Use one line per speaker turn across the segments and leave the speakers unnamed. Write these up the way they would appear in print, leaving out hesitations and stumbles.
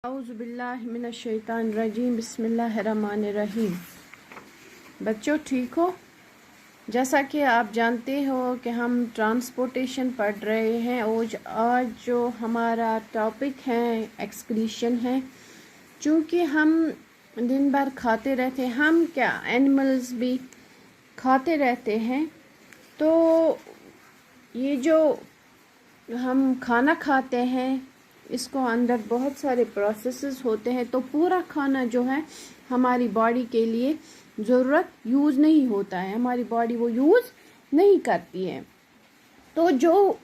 औज़ुबिल्लाहिमिनश्शैतानिर्रजीम बिस्मिल्लाहिर्रहमानिर्रहीम। बच्चों ठीक हो? जैसा कि आप जानते हो कि हम ट्रांसपोर्टेशन पढ़ रहे हैं और आज जो हमारा टॉपिक है एक्सक्रीशन है। चूँकि हम दिन भर खाते रहते हैं, हम क्या एनिमल्स भी खाते रहते हैं, तो ये जो हम खाना खाते हैं इसको अंदर बहुत सारे प्रोसेसेस होते हैं, तो पूरा खाना जो है हमारी बॉडी के लिए ज़रूरत यूज़ नहीं होता है, हमारी बॉडी वो यूज़ नहीं करती है। तो जो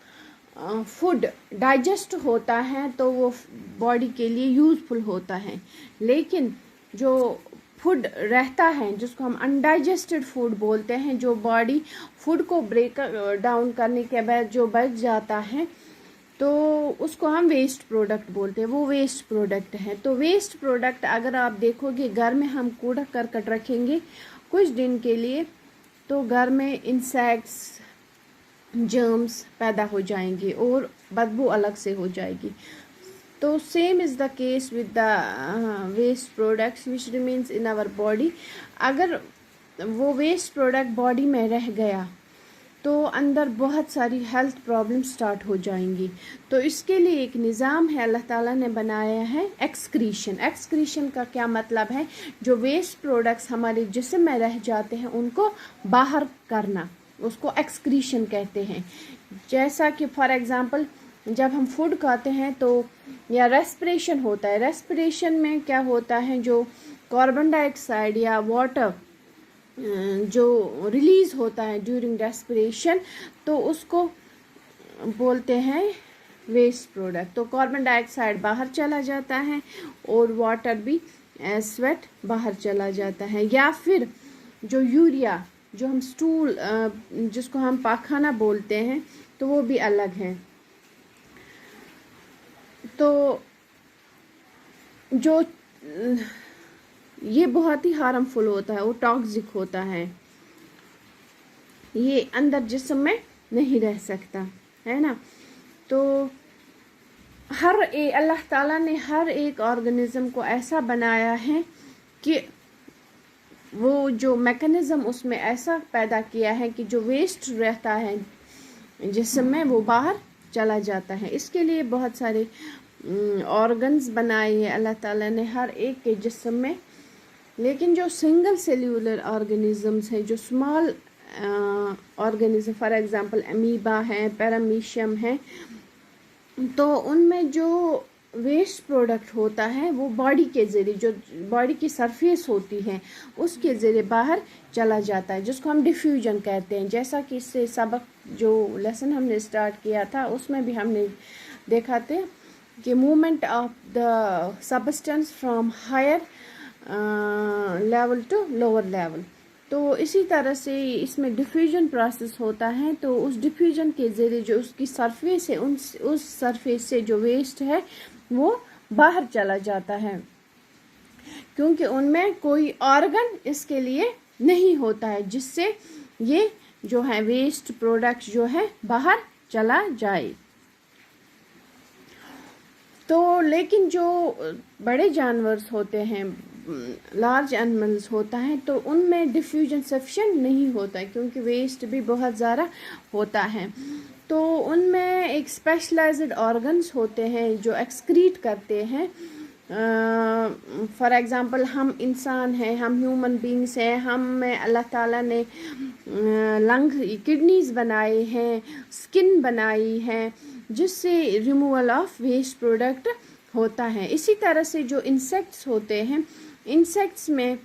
फूड डाइजेस्ट होता है तो वो बॉडी के लिए यूज़फुल होता है, लेकिन जो फूड रहता है जिसको हम अनडाइजेस्टेड फूड बोलते हैं, जो बॉडी फूड को ब्रेक डाउन करने के बाद जो बच जाता है तो उसको हम वेस्ट प्रोडक्ट बोलते हैं, वो वेस्ट प्रोडक्ट है। तो वेस्ट प्रोडक्ट अगर आप देखोगे घर में हम कूड़ा करकट रखेंगे कुछ दिन के लिए, तो घर में इंसेक्ट्स जर्म्स पैदा हो जाएंगे और बदबू अलग से हो जाएगी। तो same is the case with the waste products which remains in our body. अगर वो वेस्ट प्रोडक्ट बॉडी में रह गया तो अंदर बहुत सारी हेल्थ प्रॉब्लम स्टार्ट हो जाएंगी। तो इसके लिए एक निज़ाम है अल्लाह ताला ने बनाया है, एक्सक्रीशन। एक्सक्रीशन का क्या मतलब है? जो वेस्ट प्रोडक्ट्स हमारे जिस्म में रह जाते हैं उनको बाहर करना, उसको एक्सक्रीशन कहते हैं। जैसा कि फॉर एग्ज़ाम्पल जब हम फूड खाते हैं तो या रेस्पिरेशन होता है, रेस्पिरेशन में क्या होता है, जो कार्बन डाइऑक्साइड या वाटर जो रिलीज़ होता है ड्यूरिंग रेस्पिरेशन, तो उसको बोलते हैं वेस्ट प्रोडक्ट। तो कार्बन डाइऑक्साइड बाहर चला जाता है और वाटर भी स्वेट बाहर चला जाता है। या फिर जो यूरिया, जो हम स्टूल जिसको हम पाखाना बोलते हैं, तो वो भी अलग है। तो जो ये बहुत ही हार्मफुल होता है, वो टॉक्सिक होता है, ये अंदर जिस्म में नहीं रह सकता है ना। तो अल्लाह ताला ने हर एक ऑर्गेनिज्म को ऐसा बनाया है कि वो जो मैकेनिज्म उसमें ऐसा पैदा किया है कि जो वेस्ट रहता है जिस्म में वो बाहर चला जाता है। इसके लिए बहुत सारे ऑर्गन्स बनाए हैं अल्लाह ताला ने हर एक के जिस्म में। लेकिन जो सिंगल सेल्यूलर ऑर्गेनिजम्स हैं, जो small organism, for example amoeba है, पैरामीशियम है, तो उनमें जो वेस्ट प्रोडक्ट होता है वो बॉडी के ज़रिए, जो बॉडी की सरफेस होती है उसके ज़रिए बाहर चला जाता है, जिसको हम डिफ्यूजन कहते हैं। जैसा कि इससे सबक जो लेसन हमने स्टार्ट किया था उसमें भी हमने देखा था कि movement of the substance from higher level to lower level. तो इसी तरह से इसमें डिफ्यूजन प्रोसेस होता है। तो उस डिफ्यूजन के ज़रिए जो उसकी सरफेस है, उस सरफेस से जो वेस्ट है वो बाहर चला जाता है, क्योंकि उनमें कोई ऑर्गन इसके लिए नहीं होता है जिससे ये जो है वेस्ट प्रोडक्ट जो है बाहर चला जाए। तो लेकिन जो बड़े जानवर्स होते हैं, लार्ज एनिमल्स होता है, तो उनमें डिफ्यूजन सफिशिएंट नहीं होता है क्योंकि वेस्ट भी बहुत ज़्यादा होता है। तो उनमें एक स्पेशलाइज्ड ऑर्गन्स होते हैं जो एक्सक्रीट करते हैं। फॉर एग्ज़ाम्पल हम इंसान हैं, हम ह्यूमन बींग्स हैं, हम में अल्लाह ताला ने लंग किडनीज़ बनाए हैं, स्किन बनाई है, जिससे रिमूवल ऑफ वेस्ट प्रोडक्ट होता है। इसी तरह से जो इंसेक्ट्स होते हैं, इंसेक्ट्स में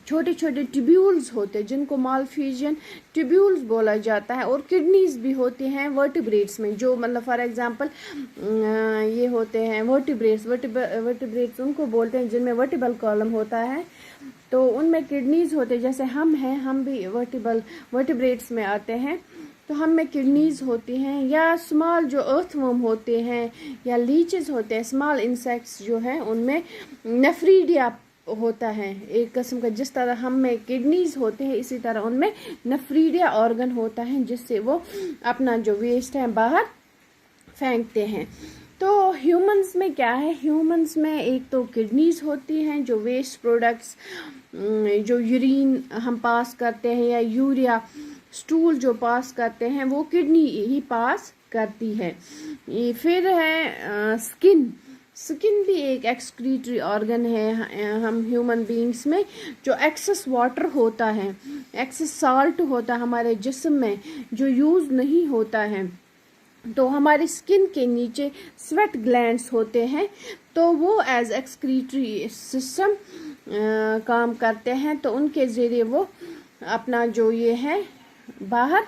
छोटे छोटे ट्यूब्यूल्स होते हैं जिनको मालफ्यूजन ट्यूब्यूल्स बोला जाता है, और किडनीज़ भी होती हैं वर्टिब्रेट्स में, जो मतलब फॉर एग्जांपल ये होते हैं वर्टिब्रेट्स उनको बोलते हैं जिनमें वर्टिबल कॉलम होता है। तो उनमें किडनीज़ होते हैं, जैसे हम हैं, हम भी वर्टिब्रेट्स में आते हैं, तो हम में किडनीज़ होती हैं। या स्मॉल जो अर्थवर्म होते हैं या लीचेस होते हैं, स्मॉल इंसेक्ट्स जो हैं, उनमें नेफ्रीडिया होता है एक किस्म का। जिस तरह हम में किडनीज़ होते हैं, इसी तरह उनमें नेफ्रीडिया ऑर्गन होता है जिससे वो अपना जो वेस्ट है बाहर फेंकते हैं। तो ह्यूमंस में क्या है, ह्यूमंस में एक तो किडनीज होती हैं जो वेस्ट प्रोडक्ट्स, जो यूरिन हम पास करते हैं या यूरिया स्टूल जो पास करते हैं वो किडनी ही पास करती है। फिर है स्किन, स्किन भी एक एक्सक्रीटरी ऑर्गन है हम ह्यूमन बीइंग्स में। जो एक्सेस वाटर होता है, एक्सेस साल्ट होता है हमारे जिस्म में जो यूज़ नहीं होता है, तो हमारी स्किन के नीचे स्वेट ग्लैंड्स होते हैं, तो वो एज एक्सक्रीटरी सिस्टम काम करते हैं। तो उनके ज़रिए वो अपना जो ये है बाहर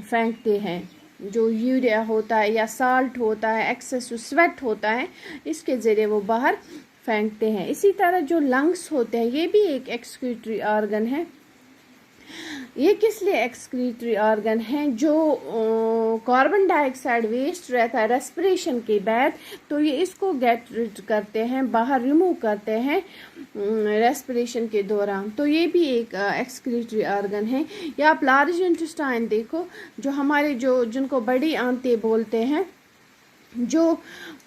फेंकते हैं, जो यूरिया होता है या साल्ट होता है, एक्सेस स्वेट होता है, इसके ज़रिए वो बाहर फेंकते हैं। इसी तरह जो लंग्स होते हैं ये भी एक एक्सक्रीटरी ऑर्गन है। ये किस लिए एक्सक्रीटरी ऑर्गन है, जो कार्बन डाइऑक्साइड वेस्ट रहता है रेस्पिरेशन के बाद, तो ये इसको गेट रिड करते हैं, बाहर रिमूव करते हैं रेस्पिरेशन के दौरान। तो ये भी एक एक्सक्रीटरी ऑर्गन है। या आप लार्ज इंटेस्टाइन देखो, जो हमारे जो जिनको बड़ी आंतें बोलते हैं, जो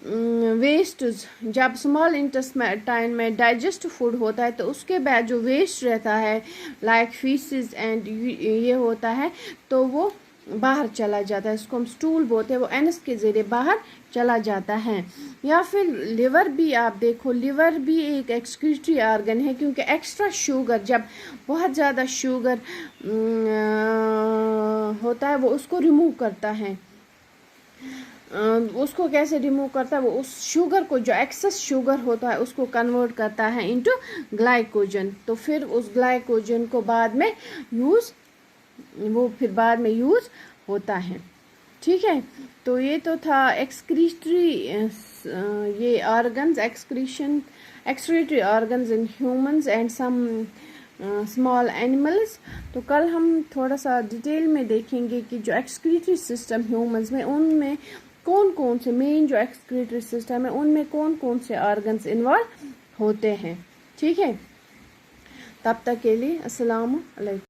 वेस्ट जब स्मॉल इंटेस्टाइन में डाइजेस्ट फूड होता है तो उसके बाद जो वेस्ट रहता है लाइक फीसिस एंड ये होता है, तो वो बाहर चला जाता है, इसको हम स्टूल बोलते हैं, वो एनस के ज़रिए बाहर चला जाता है। या फिर लिवर भी आप देखो, लिवर भी एक एक्सक्रीटरी ऑर्गन है, क्योंकि एक्स्ट्रा शुगर, जब बहुत ज़्यादा शुगर होता है वो उसको रिमूव करता है। उसको कैसे रिमूव करता है, वो उस शुगर को, जो एक्सेस शुगर होता है उसको कन्वर्ट करता है इनटू ग्लाइकोजन। तो फिर उस ग्लाइकोजन को बाद में यूज़ होता है। ठीक है, तो ये तो था एक्सक्रीटरी ये organs, excretory organs in humans and some small animals. तो कल हम थोड़ा सा डिटेल में देखेंगे कि जो एक्सक्रीटरी सिस्टम ह्यूमंस में, उनमें कौन कौन से मेन जो एक्सक्रीटरी सिस्टम है उनमें कौन कौन से ऑर्गन्स इन्वॉल्व होते हैं। ठीक है, तब तक के लिए अस्सलाम वालेकुम।